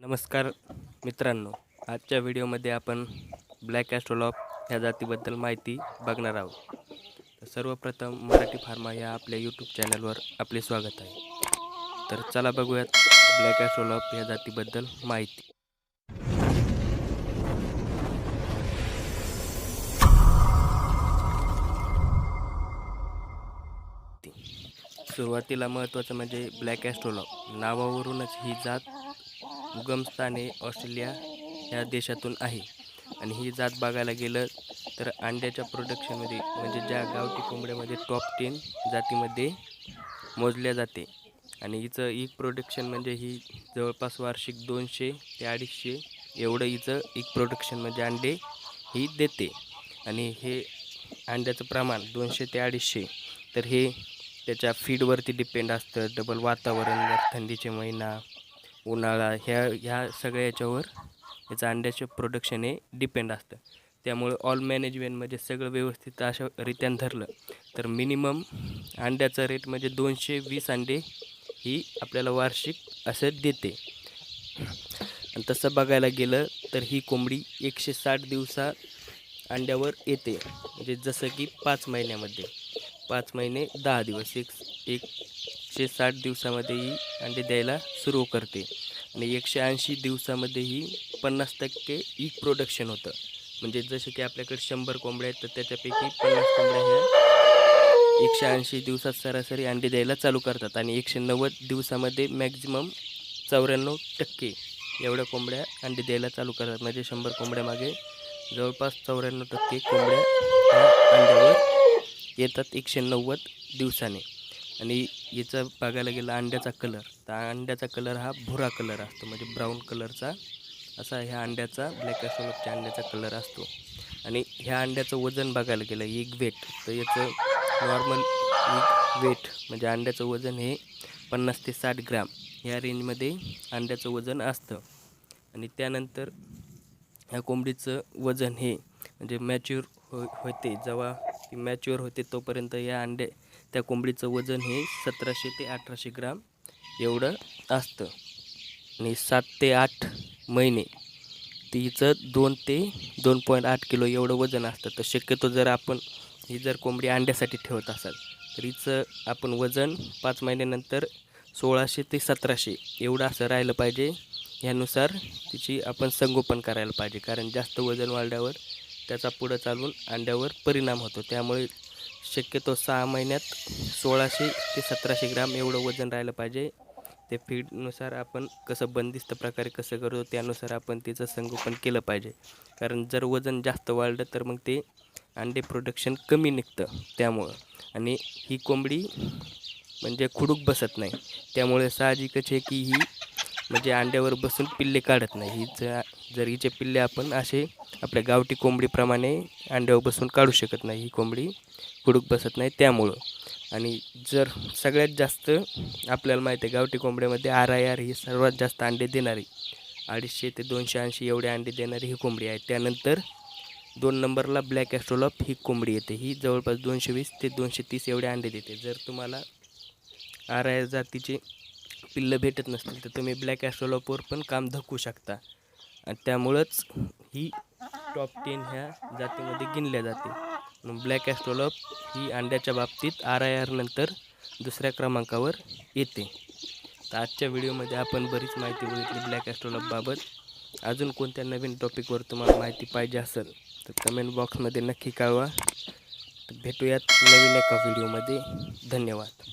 नमस्कार मित्रांनो, आजच्या व्हिडिओमध्ये आपण ब्लॅक ॲस्ट्रोलॉप ह्या जातीबद्दल माहिती बघणार आहोत. तर सर्वप्रथम मराठी फार्मा या आपल्या यूट्यूब चॅनलवर आपले स्वागत आहे. तर चला बघूयात ब्लॅक ॲस्ट्रोलॉप ह्या जातीबद्दल माहिती. सुरुवातीला महत्त्वाचं म्हणजे ब्लॅक ॲस्ट्रोलॉप नावावरूनच ही जात उगमस्थाने ऑस्ट्रेलिया ह्या देशातून आहे. आणि ही जात बघायला गेलं तर अंड्याच्या प्रोडक्शनमध्ये म्हणजे ज्या गावठी कोंबड्यामध्ये टॉप 10 जातीमध्ये मोजल्या जाते. आणि हिचं एक प्रोडक्शन म्हणजे ही जवळपास वार्षिक 200 ते 250 एवढं हिचं एक प्रोडक्शन म्हणजे अंडे ही देते. आणि हे अंड्याचं प्रमाण 200 ते 250 तर हे त्याच्या फीडवरती डिपेंड असतं. डबल वातावरण, थंडीचे महिना, उन्हाळा ह्या सगळ्या याच्यावर याचं अंड्याचं प्रोडक्शन हे डिपेंड असतं. त्यामुळे ऑल मॅनेजमेंटमध्ये सगळं व्यवस्थित अशा रीत्यानं धरलं तर मिनिमम अंड्याचा रेट म्हणजे 220 अंडे ही आपल्याला वार्षिक असं देते. आणि तसं बघायला गेलं तर ही कोंबडी 160 दिवसा अंड्यावर येते. म्हणजे जसं की 5 महिन्यामध्ये 5 महिने 10 दिवस 160 दिवसामध्ये ही अंडे द्यायला सुरू करते. आणि 180 दिवसामध्येही 50% ईग प्रोडक्शन होतं. म्हणजे जसे की आपल्याकडे 100 कोंबड्या आहेत तर त्याच्यापैकी 50 कोंबड्या ह्या 180 दिवसात सरासरी अंडे द्यायला चालू करतात. आणि 190 दिवसामध्ये मॅक्झिमम 94% एवढ्या कोंबड्या अंडे द्यायला चालू करतात. म्हणजे 100 कोंबड्यामागे जवळपास 94% कोंबड्या ह्या अंड्यावर येतात 190 दिवसाने. आणि याचं बघायला गेलं अंड्याचा कलर तर अंड्याचा कलर हा भुरा कलर असतो. म्हणजे ब्राऊन कलरचा असा ह्या अंड्याचा ब्लॅक ॲस्ट्रोलॉपच्या अंड्याचा कलर असतो. आणि ह्या अंड्याचं वजन बघायला गेलं एक वेट तर याचं नॉर्मल एक वेट म्हणजे अंड्याचं वजन हे 50 ते 60 ग्रॅम ह्या रेंजमध्ये अंड्याचं वजन असतं. आणि त्यानंतर ह्या कोंबडीचं वजन हे म्हणजे मॅच्युअर होते जेव्हा ती मॅच्युअर होते तोपर्यंत या त्या कोंबडीचं वजन हे 1700 ते 1800 ग्राम एवढं असतं. आणि 7 ते 8 महिने तिचं 2 ते 2.8 किलो एवढं वजन असतं. तर शक्यतो जर आपण ही जर कोंबडी अंड्यासाठी ठेवत असाल तर हिचं आपण वजन 5 महिन्यानंतर 1600 ते 1700 एवढं असं राहिलं पाहिजे. ह्यानुसार तिची आपण संगोपन करायला पाहिजे. कारण जास्त वजन वाढल्यावर त्याचा पुढं चालून अंड्यावर परिणाम होतो. त्यामुळे शक्यतो 6 महिन्यात 1600 ते 1700 ग्राम एवढं वजन राहिलं पाहिजे. ते फीडनुसार आपण कसं बंदिस्त प्रकारे कसं करतो त्यानुसार आपण तिचं संगोपन केलं पाहिजे. कारण जर वजन जास्त वाढलं तर मग ते अंडे प्रोडक्शन कमी निघतं त्यामुळं. आणि ही कोंबडी म्हणजे खुडूक बसत नाही. त्यामुळे साहजिकच आहे की ही म्हणजे अंड्यावर बसून पिल्ले काढत नाही. जर हिचे पिल्ले आपण असे आपल्या गावठी कोंबडीप्रमाणे अंड्यावर बसून काढू शकत नाही. ही कोंबडी खुडूक बसत नाही त्यामुळं. आणि जर सगळ्यात जास्त आपल्याला माहिती आहे गावठी कोंबड्यामध्ये RIR ही सर्वात जास्त अंडे देणारी 250 ते 280 एवढे अंडे देणारी ही कोंबडी आहे. त्यानंतर 2 नंबरला ब्लॅक ॲस्ट्रोलॉप ही कोंबडी येते. ही जवळपास 220 ते 230 एवढे अंडे देते. जर तुम्हाला RIR जातीचे पिल्लं भेटत नसतील तर तुम्ही ब्लॅक ॲस्ट्रोलॉपवर पण काम धकू शकता. आणि त्यामुळंच ही टॉप 10 ह्या जातीमध्ये गिनल्या जाते. ब्लॅक ॲस्ट्रोलॉप ही अंड्याच्या बाबतीत RIR नंतर दुसऱ्या क्रमांकावर येते. तर आजच्या व्हिडिओमध्ये आपण बरीच माहिती बघितली ब्लॅक ॲस्ट्रोलॉपबाबत. अजून कोणत्या नवीन टॉपिकवर तुम्हाला माहिती पाहिजे असेल तर कमेंट बॉक्समध्ये नक्की कळवा. तर भेटूयात नवीन एका व्हिडिओमध्ये. धन्यवाद.